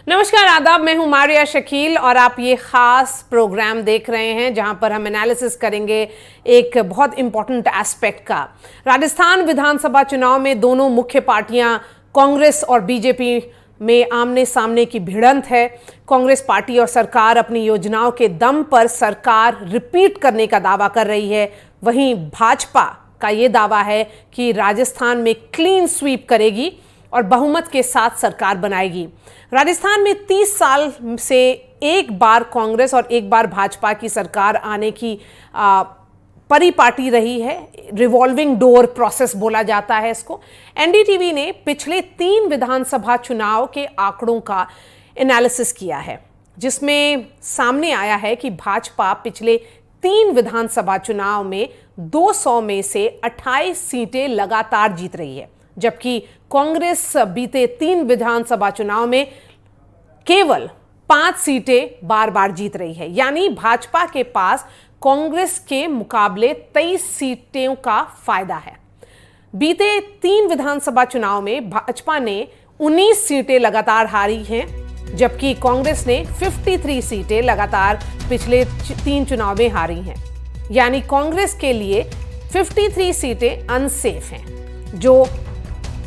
नमस्कार, आदाब। मैं हूं मारिया शकील और आप ये खास प्रोग्राम देख रहे हैं जहां पर हम एनालिसिस करेंगे एक बहुत इंपॉर्टेंट एस्पेक्ट का। राजस्थान विधानसभा चुनाव में दोनों मुख्य पार्टियां कांग्रेस और बीजेपी में आमने सामने की भिड़ंत है। कांग्रेस पार्टी और सरकार अपनी योजनाओं के दम पर सरकार रिपीट करने का दावा कर रही है, वहीं भाजपा का ये दावा है कि राजस्थान में क्लीन स्वीप करेगी और बहुमत के साथ सरकार बनाएगी। राजस्थान में 30 साल से एक बार कांग्रेस और एक बार भाजपा की सरकार आने की परिपाटी रही है। रिवॉल्विंग डोर प्रोसेस बोला जाता है इसको। एनडीटीवी ने पिछले 3 विधानसभा चुनाव के आंकड़ों का एनालिसिस किया है, जिसमें सामने आया है कि भाजपा पिछले 3 विधानसभा चुनाव में 200 में से 28 सीटें लगातार जीत रही है, जबकि कांग्रेस बीते 3 विधानसभा चुनाव में केवल 5 सीटें बार बार जीत रही है। यानी भाजपा के पास कांग्रेस के मुकाबले 23 सीटों का फायदा है। बीते 3 विधानसभा चुनाव में भाजपा ने 19 सीटें लगातार हारी हैं, जबकि कांग्रेस ने 53 सीटें लगातार पिछले 3 चुनाव में हारी हैं। यानी कांग्रेस के लिए 53 सीटें अनसेफ हैं, जो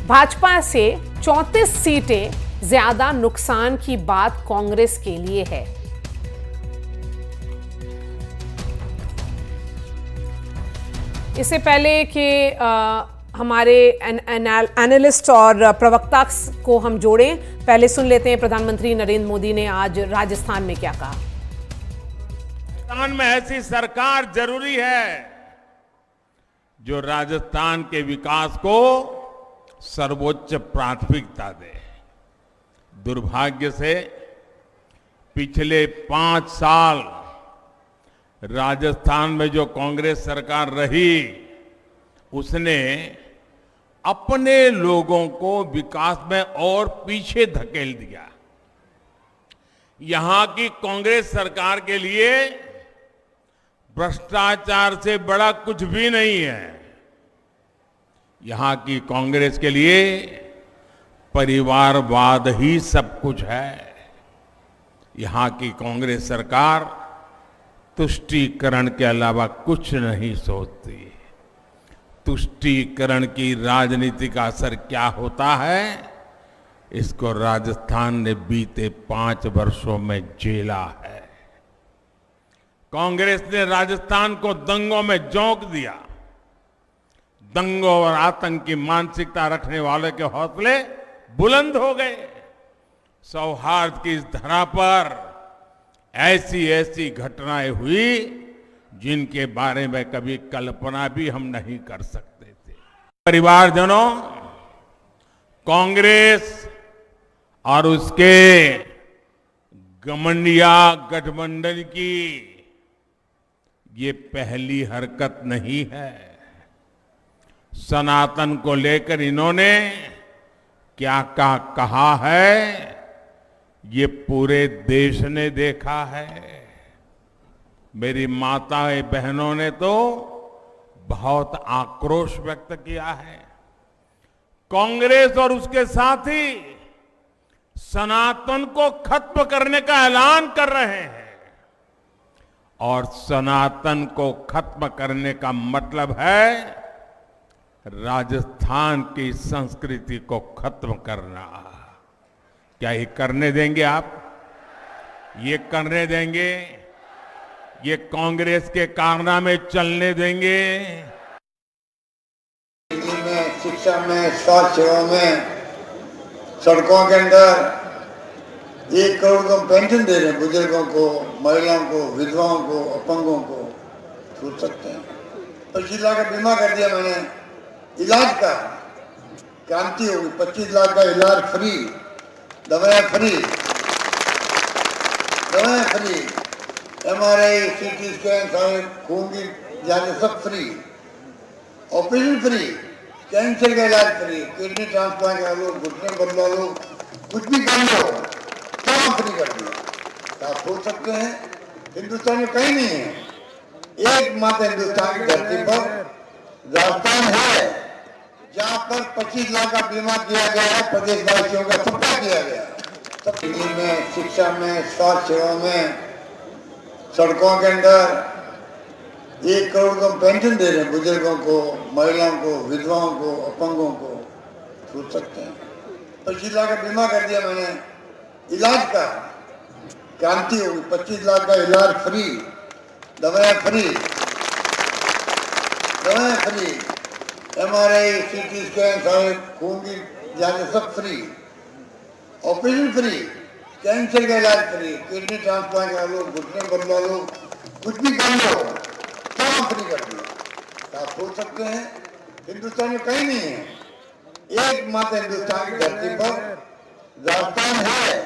भाजपा से 34 सीटें ज्यादा नुकसान की बात कांग्रेस के लिए है। इससे पहले कि हमारे एनालिस्ट और प्रवक्ता को हम जोड़ें, पहले सुन लेते हैं प्रधानमंत्री नरेंद्र मोदी ने आज राजस्थान में क्या कहा। राजस्थान में ऐसी सरकार जरूरी है जो राजस्थान के विकास को सर्वोच्च प्राथमिकता दे। दुर्भाग्य से पिछले 5 साल राजस्थान में जो कांग्रेस सरकार रही, उसने अपने लोगों को विकास में और पीछे धकेल दिया। यहां की कांग्रेस सरकार के लिए भ्रष्टाचार से बड़ा कुछ भी नहीं है। यहां की कांग्रेस के लिए परिवारवाद ही सब कुछ है। यहां की कांग्रेस सरकार तुष्टीकरण के अलावा कुछ नहीं सोचती। तुष्टीकरण की राजनीति का असर क्या होता है, इसको राजस्थान ने बीते 5 वर्षों में झेला है। कांग्रेस ने राजस्थान को दंगों में झोंक दिया। दंगों और आतंक की मानसिकता रखने वाले के हौसले बुलंद हो गए। सौहार्द की इस धरा पर ऐसी ऐसी घटनाएं हुई जिनके बारे में कभी कल्पना भी हम नहीं कर सकते थे। परिवारजनों, कांग्रेस और उसके घमंडिया गठबंधन की ये पहली हरकत नहीं है। सनातन को लेकर इन्होंने क्या क्या कहा है, ये पूरे देश ने देखा है। मेरी माताएं बहनों ने तो बहुत आक्रोश व्यक्त किया है। कांग्रेस और उसके साथी सनातन को खत्म करने का ऐलान कर रहे हैं, और सनातन को खत्म करने का मतलब है राजस्थान की संस्कृति को खत्म करना। क्या ये करने देंगे आप? ये करने देंगे? ये कांग्रेस के कारनामे चलने देंगे? में, शिक्षा में, स्वास्थ्य सेवा में, सड़कों के अंदर 1 करोड़ को पेंशन दे रहे हैं बुजुर्गों को, महिलाओं को, विधवाओं को, अपंगों को। सोच सकते हैं। 25 लाख का बीमा कर दिया मैंने, इलाज का क्रांति होगी। 25 लाख का इलाज फ्री, दवाएं फ्री, MRI, CT स्कैन, सारे खून की जांच सब फ्री, ऑपरेशन फ्री, कैंसर का इलाज फ्री, किडनी ट्रांसप्लांट करा लो, घुटने बदला लो, कुछ भी कर लो, सब फ्री कर दिया। आप सोच सकते हैं हिंदुस्तान में कहीं नहीं है। एकमात्र हिंदुस्तान की धरती पर राजस्थान है जहां पर 25 लाख का बीमा किया गया है, प्रदेशवासियों का सबका किया गया। सब बिजली में, शिक्षा में, स्वास्थ्य सेवा में, सड़कों के अंदर 1 करोड़ का पेंशन दे रहे हैं बुजुर्गों को, महिलाओं को, विधवाओं को, अपंगों को। सोच सकते हैं 25 लाख का बीमा कर दिया मैंने, इलाज का क्रांति होगी। 25 लाख का इलाज फ्री, दवाएं फ्री, MRI, CT स्कैन, सारे खून की जांच सब फ्री, ऑपरेशन फ्री, कैंसर का इलाज फ्री, किडनी ट्रांसप्लांट करा लो, घुटने बदला लो, कुछ भी कर लो, सब फ्री कर दिया। आप सोच सकते हैं हिंदुस्तान में कहीं नहीं है, एकमात्र हिंदुस्तान की धरती पर राजस्थान है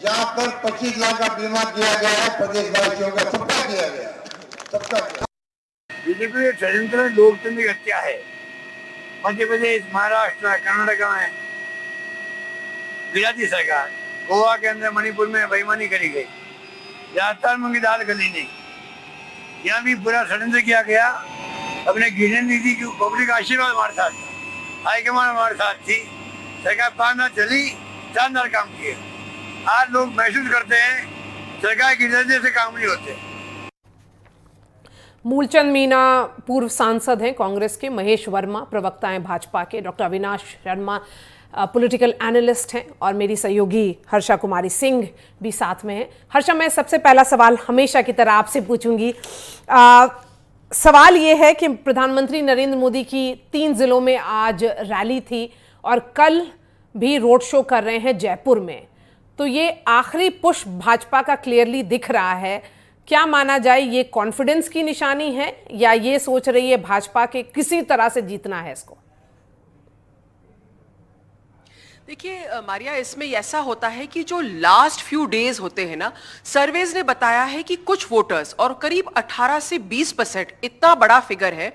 जहाँ पर 25 लाख का बीमा किया गया है। प्रदेशवासियों का सबका किया गया, सबका किया। बीजेपी षड्यंत्र लोकतंत्र हत्या है। मध्य प्रदेश, महाराष्ट्र, कर्नाटक में गुजराती सरकार, गोवा के अंदर मणिपुर में बेईमानी करी गई, राजस्थान में दाल गली नहीं, यहाँ भी पूरा षड्यंत्र किया गया। अपने गिरन दीदी की पब्लिक आशीर्वाद हमारे साथ था, हाईकमान हमारे साथ थी, सरकार 5 साल चली, शानदार काम किए। आज लोग महसूस करते हैं सरकार की वजह से काम नहीं होते। मूलचंद मीना पूर्व सांसद हैं कांग्रेस के, महेश वर्मा प्रवक्ता हैं भाजपा के, doctor Avinash Sharma political analyst हैं और मेरी सहयोगी हर्षा कुमारी सिंह भी साथ में हैं। हर्षा, मैं सबसे पहला सवाल हमेशा की तरह आपसे पूछूंगी। सवाल ये है कि प्रधानमंत्री नरेंद्र मोदी की 3 जिलों में आज रैली थी और कल भी रोड शो कर रहे हैं जयपुर में, तो ये आखिरी पुश भाजपा का क्लियरली दिख रहा है। क्या माना जाए, ये कॉन्फिडेंस की निशानी है या ये सोच रही है भाजपा के किसी तरह से जीतना है इसको? देखिए मारिया, इसमें ऐसा होता है कि जो लास्ट फ्यू डेज होते हैं ना, सर्वेज ने बताया है कि कुछ वोटर्स, और करीब 18 से 20% इतना बड़ा फिगर है,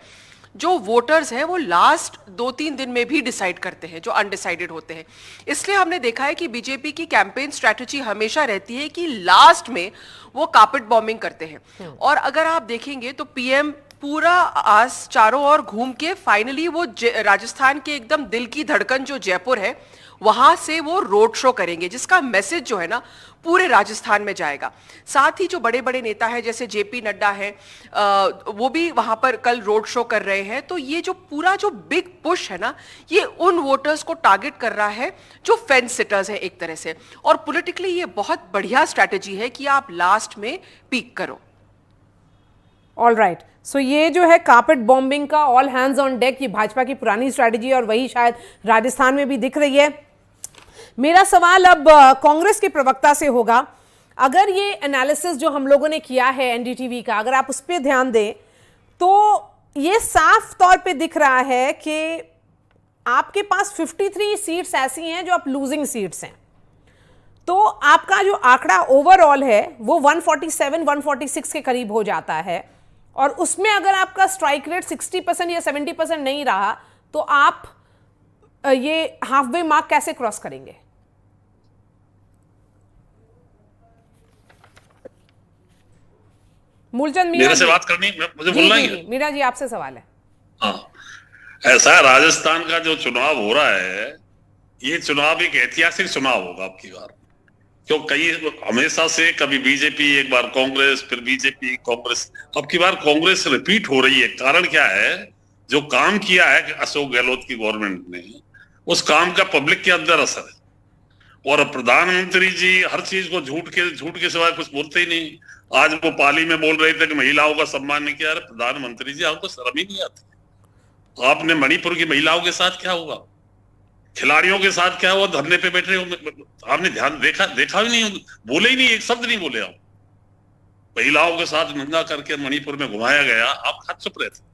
जो वोटर्स हैं वो लास्ट 2-3 दिन में भी डिसाइड करते हैं, जो अनडिसाइडेड होते हैं। इसलिए हमने देखा है कि बीजेपी की कैंपेन स्ट्रैटेजी हमेशा रहती है कि लास्ट में वो कार्पेट बॉम्बिंग करते हैं। और अगर आप देखेंगे तो पीएम पूरा आस चारों ओर घूम के फाइनली वो राजस्थान के एकदम दिल की धड़कन जो जयपुर है, वहां से वो रोड शो करेंगे, जिसका मैसेज जो है ना पूरे राजस्थान में जाएगा। साथ ही जो बड़े बड़े नेता हैं जैसे जेपी नड्डा है, वो भी वहां पर कल रोड शो कर रहे हैं। तो ये जो पूरा जो बिग पुश है ना, ये उन वोटर्स को टारगेट कर रहा है जो फेंस सिटर्स हैं एक तरह से। और पॉलिटिकली ये बहुत बढ़िया स्ट्रैटेजी है कि आप लास्ट में पीक करो। ऑल राइट, सो ये जो है कार्पेट बॉम्बिंग का ऑल हैंड्स ऑन डेक, ये भाजपा की पुरानी स्ट्रैटेजी और वही शायद राजस्थान में भी दिख रही है। मेरा सवाल अब कांग्रेस के प्रवक्ता से होगा। अगर ये एनालिसिस जो हम लोगों ने किया है एनडीटीवी का, अगर आप उस पर ध्यान दें तो ये साफ तौर पे दिख रहा है कि आपके पास 53 सीट्स ऐसी हैं जो आप लूजिंग सीट्स हैं, तो आपका जो आंकड़ा ओवरऑल है वो 147-146 के करीब हो जाता है। और उसमें अगर आपका स्ट्राइक रेट 60% या 70% नहीं रहा तो आप ये हाफ वे मार्क कैसे क्रॉस करेंगे? मूलचंद मीना, मेरे से बात करनी, मुझे बोलना ही है। मीना जी, आपसे सवाल है। हाँ, ऐसा राजस्थान का जो चुनाव हो रहा है, ये चुनाव एक ऐतिहासिक चुनाव होगा आपकी बार, क्यों कई हमेशा से कभी बीजेपी, एक बार कांग्रेस, फिर बीजेपी, कांग्रेस, अब की बार कांग्रेस रिपीट हो रही है। कारण क्या है? जो काम किया है अशोक गहलोत की गवर्नमेंट ने, उस काम का पब्लिक के अंदर असर है। और प्रधानमंत्री जी हर चीज को झूठ के सिवाय कुछ बोलते ही नहीं। आज वो पाली में बोल रहे थे कि महिलाओं का सम्मान नहीं किया। अरे प्रधानमंत्री जी, आपको शर्म ही नहीं आती? आपने मणिपुर की महिलाओं के साथ क्या हुआ, खिलाड़ियों के साथ क्या हुआ, धरने पे बैठे हो, आपने ध्यान देखा ही नहीं, बोले ही नहीं, एक शब्द नहीं बोले आप। महिलाओं के साथ निंदा करके मणिपुर में घुमाया गया, आप हाथ चुप रहे थे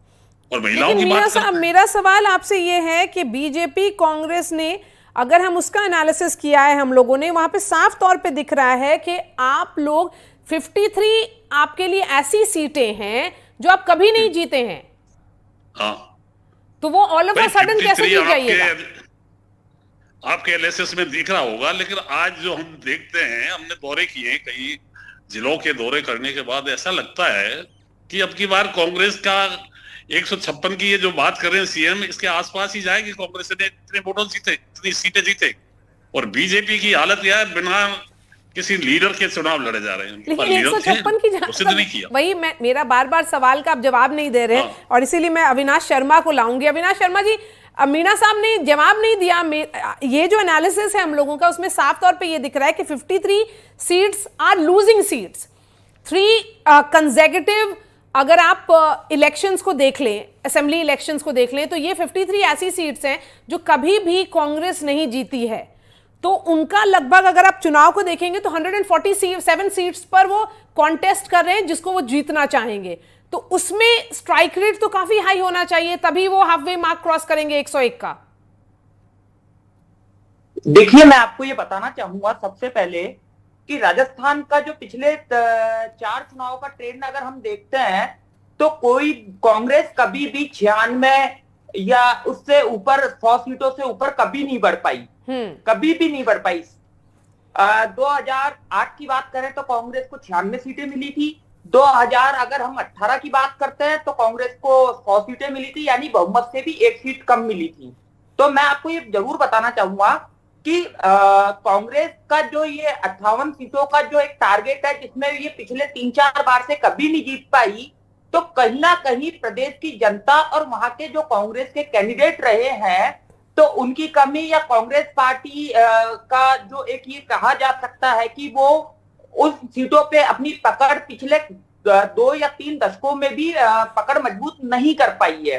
और महिलाओं की बात करते हैं। मेरा सवाल आपसे ये है कि बीजेपी कांग्रेस ने, अगर हम उसका एनालिसिस किया है हम लोगों ने, वहां पे साफ तौर पे दिख रहा है कि आप लोग 53 आपके लिए ऐसी सीटें हैं जो आप कभी नहीं जीते हैं। हाँ, तो वो ऑल ऑफ अ सडन कैसे जीत जाइएगा? आपके एनालिसिस में दिख रहा होगा, लेकिन आज जो हम देखते हैं, हमने दौरे किए हैं, कई जिलों के दौरे करने के बाद ऐसा लगता है कि अब की बार कांग्रेस का 156 की ये जो बात कर रहे हैं सीएम, इसके आसपास ही जाएगी कांग्रेस ने। इतने वोटों जीते, इतनी सीटें जीते, और बीजेपी की हालत यह है, बिना किसी लीडर के चुनाव लड़े जा रहे हैं। लेकिन 156 की उसने तो नहीं किया। वही मेरा बार बार सवाल का आप जवाब नहीं दे रहे, हाँ। और इसीलिए मैं अविनाश शर्मा को लाऊंगी। अविनाश शर्मा जी, मीणा साहब ने जवाब नहीं दिया। ये जो एनालिसिस है हम लोगों का, उसमें साफ तौर पे ये दिख रहा है कि 53 seats are losing seats, 3 consecutive. अगर आप इलेक्शंस को देख लें, असेंबली इलेक्शंस को देख लें, तो ये 53 ऐसी सीट्स हैं जो कभी भी कांग्रेस नहीं जीती है। तो उनका लगभग, अगर आप चुनाव को देखेंगे तो 147 सीट्स पर वो कॉन्टेस्ट कर रहे हैं जिसको वो जीतना चाहेंगे। तो उसमें स्ट्राइक रेट तो काफी हाई होना चाहिए, तभी वो हाफवे मार्क क्रॉस करेंगे 101 का। देखिए, मैं आपको ये बताना चाहूंगा सबसे पहले कि राजस्थान का जो पिछले 4 चुनाव का ट्रेंड अगर हम देखते हैं तो कोई कांग्रेस कभी भी 96 या उससे ऊपर 100 सीटों से ऊपर कभी नहीं बढ़ पाई, कभी भी नहीं बढ़ पाई। 2008 की बात करें तो कांग्रेस को 96 सीटें मिली थी। 2000 अगर हम 18 की बात करते हैं तो कांग्रेस को 100 सीटें मिली थी, यानी बहुमत से भी 1 सीट कम मिली थी। तो मैं आपको ये जरूर बताना चाहूंगा कि कांग्रेस का जो ये 58 सीटों का जो एक टारगेट है, जिसमें ये पिछले 3-4 बार से कभी नहीं जीत पाई, तो कहीं ना कहीं प्रदेश की जनता और वहां के जो कांग्रेस के कैंडिडेट रहे हैं, तो उनकी कमी, या कांग्रेस पार्टी का जो एक ये कहा जा सकता है कि वो उस सीटों पे अपनी पकड़ पिछले 2 या 3 दशकों में भी पकड़ मजबूत नहीं कर पाई है।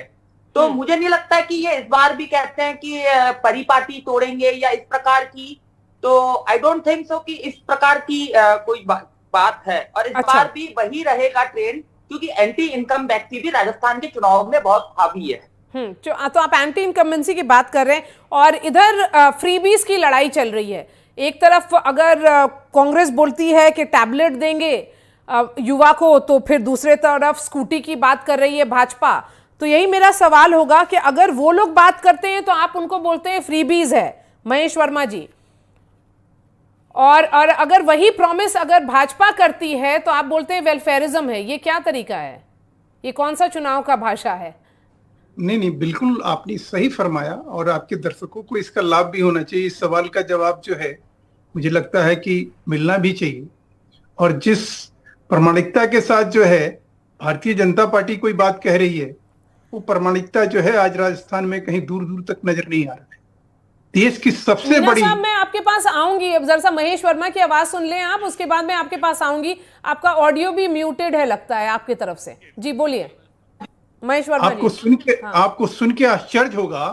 तो मुझे नहीं लगता कि ये इस बार भी कहते हैं कि परिपाटी तोड़ेंगे या इस प्रकार की, तो आई डोंट थिंक सो कि इस प्रकार की कोई बात है। और इस बार भी वही रहेगा ट्रेंड, क्योंकि एंटी इनकम व्यक्ति भी राजस्थान के चुनाव में बहुत हावी है। तो आप एंटी इनकम्बेंसी की बात कर रहे हैं, और इधर फ्रीबीज की लड़ाई चल रही है। एक तरफ अगर कांग्रेस बोलती है कि टैबलेट देंगे युवा को, तो फिर दूसरे तरफ स्कूटी की बात कर रही है भाजपा। तो यही मेरा सवाल होगा कि अगर वो लोग बात करते हैं तो आप उनको बोलते हैं फ्रीबीज है, महेश वर्मा जी, और अगर वही प्रॉमिस अगर भाजपा करती है तो आप बोलते हैं वेलफेयरिज्म है। ये क्या तरीका है? ये कौन सा चुनाव का भाषा है? नहीं, बिल्कुल आपने सही फरमाया, और आपके दर्शकों को इसका लाभ भी होना चाहिए। इस सवाल का जवाब जो है मुझे लगता है कि मिलना भी चाहिए। और जिस प्रामाणिकता के साथ जो है भारतीय जनता पार्टी कोई बात कह रही है, वो प्रामाणिकता जो है आज राजस्थान में कहीं दूर दूर तक नजर नहीं आ रहा है। देश की सबसे बड़ी, मैं आपके पास आऊंगी, अब जरा सा महेश वर्मा की आवाज सुन लें आप, उसके बाद मैं आपके पास आऊंगी। आपका ऑडियो भी म्यूटेड है लगता है आपकी तरफ से। जी बोलिए महेश वर्मा। आपको सुन के आश्चर्य होगा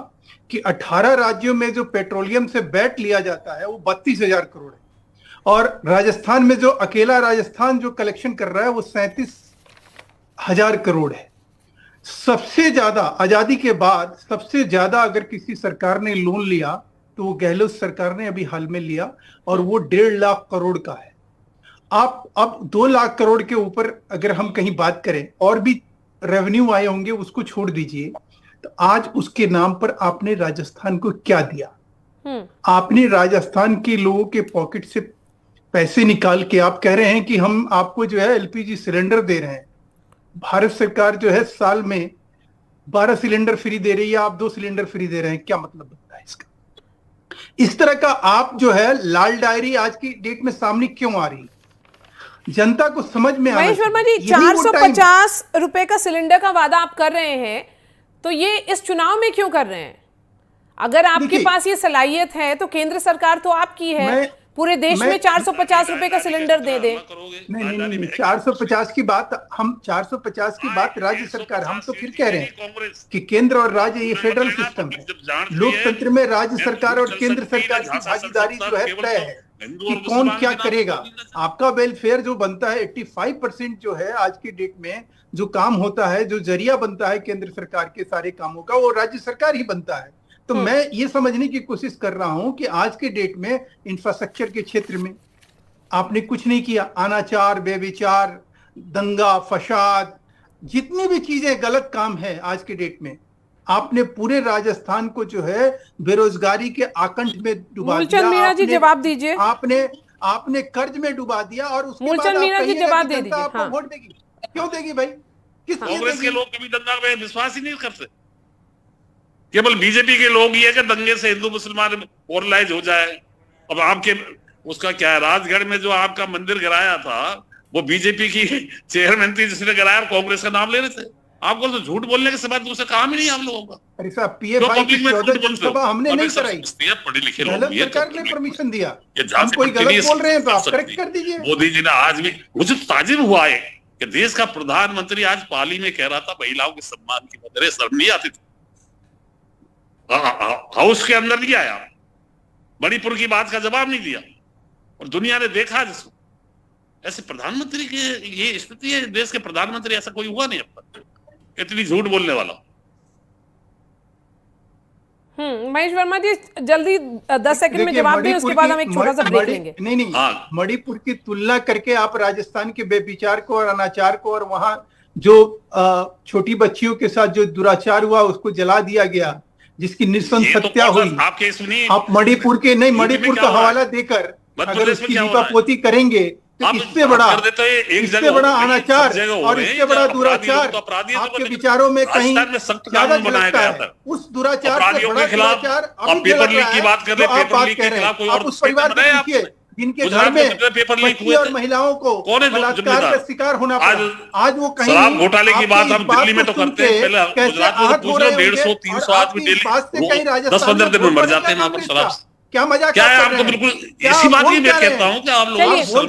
कि 18 राज्यों में जो पेट्रोलियम से बैट लिया जाता है वो 32,000 करोड़ है, और राजस्थान में जो अकेला राजस्थान जो कलेक्शन कर रहा है वो 37,000 करोड़ है। सबसे ज्यादा आजादी के बाद सबसे ज्यादा अगर किसी सरकार ने लोन लिया तो वो गहलोत सरकार ने अभी हाल में लिया, और वो 1.5 लाख करोड़ का है। आप अब 2 लाख करोड़ के ऊपर अगर हम कहीं बात करें, और भी रेवेन्यू आए होंगे, उसको छोड़ दीजिए। तो आज उसके नाम पर आपने राजस्थान को क्या दिया? आपने राजस्थान के लोगों के पॉकेट से पैसे निकाल के आप कह रहे हैं कि हम आपको जो है एलपीजी सिलेंडर दे रहे हैं। भारत सरकार जो है साल में 12 सिलेंडर फ्री दे रही है, आप 2 सिलेंडर फ्री दे रहे हैं। क्या मतलब बनता है इसका? इस तरह का आप जो है लाल डायरी आज की डेट में सामने क्यों आ रही? जनता को समझ में आना। महेश वर्मा जी, 450 रुपए का सिलेंडर का वादा आप कर रहे हैं, तो ये इस चुनाव में क्यों कर रहे हैं? अगर आपके पास ये सलाहियत है तो केंद्र सरकार तो आपकी है, पूरे देश में 450 रुपए का सिलेंडर दे दे। नहीं, 450 की बात, हम 450 की बात राज्य सरकार, हम तो फिर कह रहे हैं कि केंद्र और राज्य ये फेडरल सिस्टम है। लोकतंत्र में राज्य सरकार और केंद्र सरकार की भागीदारी जो है तय है कि कौन क्या करेगा। आपका वेलफेयर जो बनता है 85% जो है आज की डेट में जो काम होता है, जो जरिया बनता है केंद्र सरकार के सारे कामों का, वो राज्य सरकार ही बनता है। तो मैं ये समझने की कोशिश कर रहा हूं कि आज के डेट में इंफ्रास्ट्रक्चर के क्षेत्र में आपने कुछ नहीं किया। अनाचार, बेविचार, दंगा फसाद, जितनी भी चीजें गलत काम है आज के डेट में, आपने पूरे राजस्थान को जो है बेरोजगारी के आकंठ में डुबा दिया। मीणा जी जवाब दीजिए। आपने कर्ज में डुबा दिया, और उसके बाद मीणा जी जवाब दे दीजिए। आपको वोट देगी? क्यों देगी भाई? कांग्रेस के लोग कभी दंगा में विश्वास ही नहीं करते। केवल बीजेपी के लोग ये कि दंगे से हिंदू मुसलमान पोलराइज हो जाए, अब आपके उसका क्या है, राजगढ़ में जो आपका मंदिर गिराया था वो बीजेपी की चेयरमैन थी जिसने गिराया, कांग्रेस का नाम ले रहे थे। आपको तो झूठ बोलने के सिवा दूसरे काम ही नहीं आप लोगों का। अरे साहब, पीएफआई की 14 जनसभा हमने नहीं कराई, पढ़े लिखे लोग, गलत ये सरकार ने परमिशन दिया। ये हम कोई गलत बोल रहे हैं तो आप करेक्ट कर दीजिए। मोदी जी ने आज भी, मुझे ताजिब हुआ है कि देश का प्रधानमंत्री आज पाली में कह रहा था महिलाओं के सम्मान की बात, शर्म नहीं आती थी? हाउस के अंदर नहीं आया, मणिपुर की बात का जवाब नहीं दिया, और दुनिया ने देखा जिसको। ऐसे प्रधानमंत्री की ये स्थिति है, देश के प्रधानमंत्री ऐसा कोई हुआ नहीं अब तक, इतनी झूठ बोलने वाला। महेश वर्मा जी जल्दी 10 सेकंड में जवाब दें, उसके बाद हम एक छोटा सा ब्रेक लेंगे। नहीं, मणिपुर की तुलना करके आप राजस्थान के बेविचार को और अनाचार को, और वहां जो छोटी बच्चियों के साथ जो दुराचार हुआ उसको जला दिया गया, जिसकी निःसंदेह हत्या हुई, आपके सुनिए, आप मणिपुर के नहीं, मणिपुर का हवाला देकर अगर उसकी दीपापोती करेंगे तो इससे बड़ा अनाचार और इससे बड़ा दुराचार आपके विचारों में कहीं ज्यादा झलकता है। उस दुराचार से बड़ा दुराचार अभी पेपर लीक की बात कर रहे हैं, पेपर लीक के खिलाफ कोई और उस परिवार को देखिए जिनके घर में बच्ची और महिलाओं को बलात्कार का शिकार होना पड़ा, आज वो कहीं शराब घोटाले की बात हम दिल्ली में तो करते हैं, पहले गुजरात में पूछ लो 150-300 आदमी डेली 10-15 दिन में मर जाते हैं वहां पर शराब। क्या मजाक क्या है? आप तो बिल्कुल इसी बात की मैं कहता हूँ कि आप लोग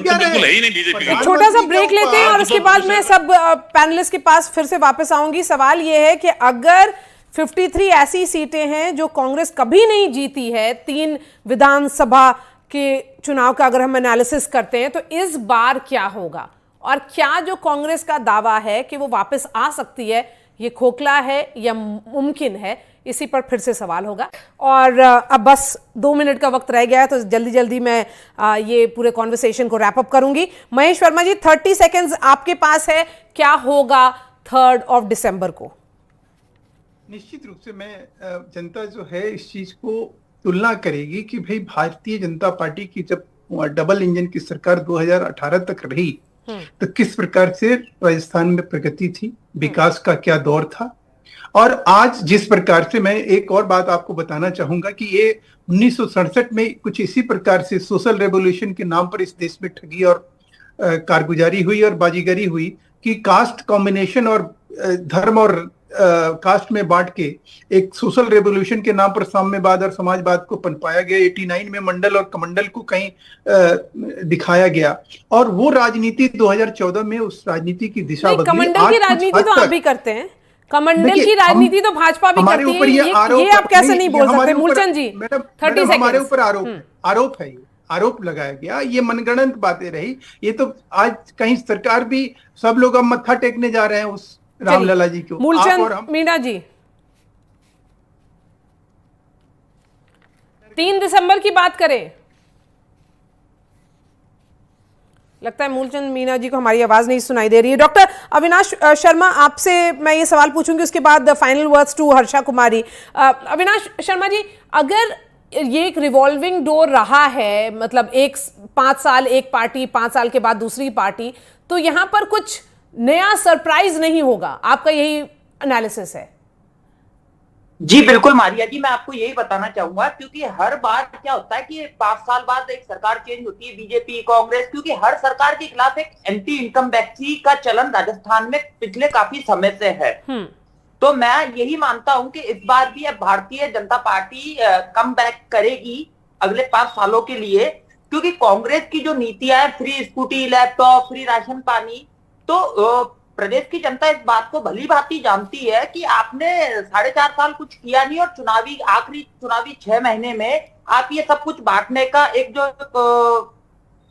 बिल्कुल है ही नहीं बीजेपी। एक छोटा सा ब्रेक लेते हैं और उसके बाद मैं सब पैनलिस्ट के पास फिर से वापस आऊंगी। सवाल ये है कि अगर 53 ऐसी सीटें हैं जो कांग्रेस कभी नहीं जीती है, 3 विधानसभा के चुनाव का अगर हम एनालिसिस करते हैं, तो इस बार क्या होगा और क्या जो कांग्रेस का दावा है कि वो वापस आ सकती है, ये खोखला है या मुमकिन है? इसी पर फिर से सवाल होगा। और अब बस 2 मिनट का वक्त रह गया है, तो जल्दी जल्दी मैं ये पूरे कॉन्वर्सेशन को रैप अप करूंगी। महेश वर्मा जी 30 सेकेंड्स आपके पास है, क्या होगा 3 दिसंबर को? निश्चित रूप से मैं जनता जो है इस चीज को तुलना करेगी कि भाई भारतीय जनता पार्टी की जब डबल इंजन की सरकार 2018 तक रही तो किस प्रकार से राजस्थान में प्रगति थी, विकास का क्या दौर था, और आज जिस प्रकार से, मैं एक और बात आपको बताना चाहूंगा कि ये 1967 में कुछ इसी प्रकार से सोशल रेवोल्यूशन के नाम पर इस देश में ठगी और कारगुजारी हुई और बाजीगरी हुई कि कास्ट कॉम्बिनेशन और धर्म और कास्ट में बांट के एक सोशल रेवोल्यूशन के नाम पर साम्यवाद और समाजवाद को पनपाया गया। 89 में मंडल और कमंडल को कहीं दिखाया गया, और वो राजनीति 2014 में उस राजनीति की दिशा बदली। कमंडल की राजनीति तो आप भी करते हैं, कमंडल की राजनीति तो भाजपा भी करती है, ये आप कैसे नहीं बोल सकते? मूलचंद जी 30 सेकंड। हमारे ऊपर आरोप है, आरोप लगाया गया, ये मनगढ़ंत बातें रही। ये तो आज कहीं सरकार भी, सब लोग अब मत्था टेकने जा रहे हैं उस रामलला जी को। मूलचंद मीणा जी 3 दिसंबर की बात करें, लगता है मूलचंद मीणा जी को हमारी आवाज नहीं सुनाई दे रही है। डॉक्टर अविनाश शर्मा, आपसे मैं ये सवाल पूछूंगी, उसके बाद फाइनल वर्ड्स टू हर्षा कुमारी। अविनाश शर्मा जी, अगर ये एक रिवॉल्विंग डोर रहा है, मतलब 5 साल एक पार्टी, 5 साल के बाद दूसरी पार्टी, तो यहां पर कुछ नया सरप्राइज नहीं होगा, आपका यही एनालिसिस है? जी बिल्कुल मारिया जी, मैं आपको यही बताना चाहूंगा, क्योंकि हर बार क्या होता है कि 5 साल बाद एक सरकार चेंज होती है, बीजेपी कांग्रेस, क्योंकि हर सरकार के खिलाफ एक एंटी इनकम टैक्स का चलन राजस्थान में पिछले काफी समय से है। तो मैं यही मानता हूं कि इस बार भी अब Bharatiya Janata party come back करेगी अगले 5 सालों के लिए, क्योंकि कांग्रेस की जो नीतियां है, free scooty, laptop, free ration पानी, तो प्रदेश की जनता इस बात को भली भांति जानती है कि आपने 4.5 साल कुछ किया नहीं, और आखिरी चुनावी 6 महीने में आप ये सब कुछ बांटने का एक जो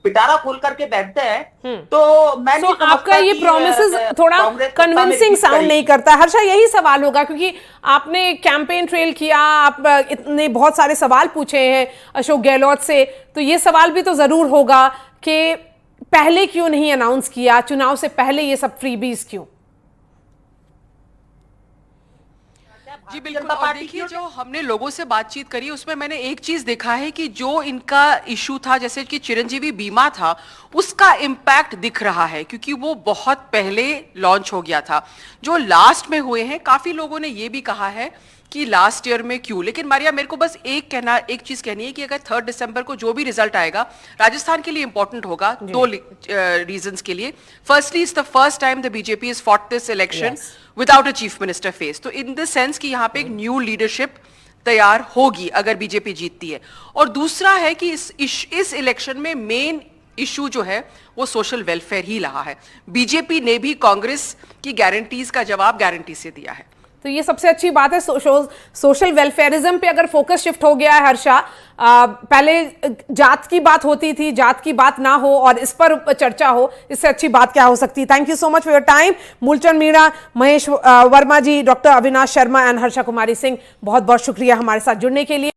पिटारा खोल करके बैठते हैं। तो मैं आपका ये प्रॉमिसेस थोड़ा कन्विंसिंग साउंड नहीं करता। हर्षा, यही सवाल होगा, क्योंकि आपने कैंपेन ट्रेल किया, आप इतने बहुत सारे सवाल पूछे हैं अशोक गहलोत से, तो ये सवाल भी तो जरूर होगा कि पहले क्यों नहीं अनाउंस किया, चुनाव से पहले ये सब फ्रीबीज क्यों? जी बिल्कुल, और देखिए जो हमने लोगों से बातचीत करी उसमें मैंने एक चीज देखा है कि जो इनका इशू था, जैसे कि चिरंजीवी बीमा था, उसका इम्पैक्ट दिख रहा है, क्योंकि वो बहुत पहले लॉन्च हो गया था। जो लास्ट में हुए हैं, काफी लोगों ने ये भी कहा है कि लास्ट ईयर में क्यों। लेकिन मारिया, मेरे को बस एक चीज कहनी है कि अगर 3 दिसंबर को जो भी रिजल्ट आएगा राजस्थान के लिए इंपॉर्टेंट होगा 2 रीजंस के लिए। Firstly, it's the first time the BJP is fought this election without a chief minister face, तो इन द सेंस कि यहाँ पे एक न्यू लीडरशिप तैयार होगी अगर बीजेपी जीतती है। और दूसरा है कि इस इलेक्शन में मेन इशू जो है वो सोशल वेलफेयर ही रहा है। बीजेपी ने भी कांग्रेस की गारंटीज का जवाब गारंटी से दिया है। तो ये सबसे अच्छी बात है। सोशल वेलफेयरिज्म पे अगर फोकस शिफ्ट हो गया है हर्षा, पहले जात की बात होती थी, जात की बात ना हो और इस पर चर्चा हो, इससे अच्छी बात क्या हो सकती है। Thank you so much for your time. Moolchand Meena, Mahesh Verma ji, doctor Avinash Sharma and Harsha Kumari Singh, बहुत बहुत शुक्रिया हमारे साथ जुड़ने के लिए।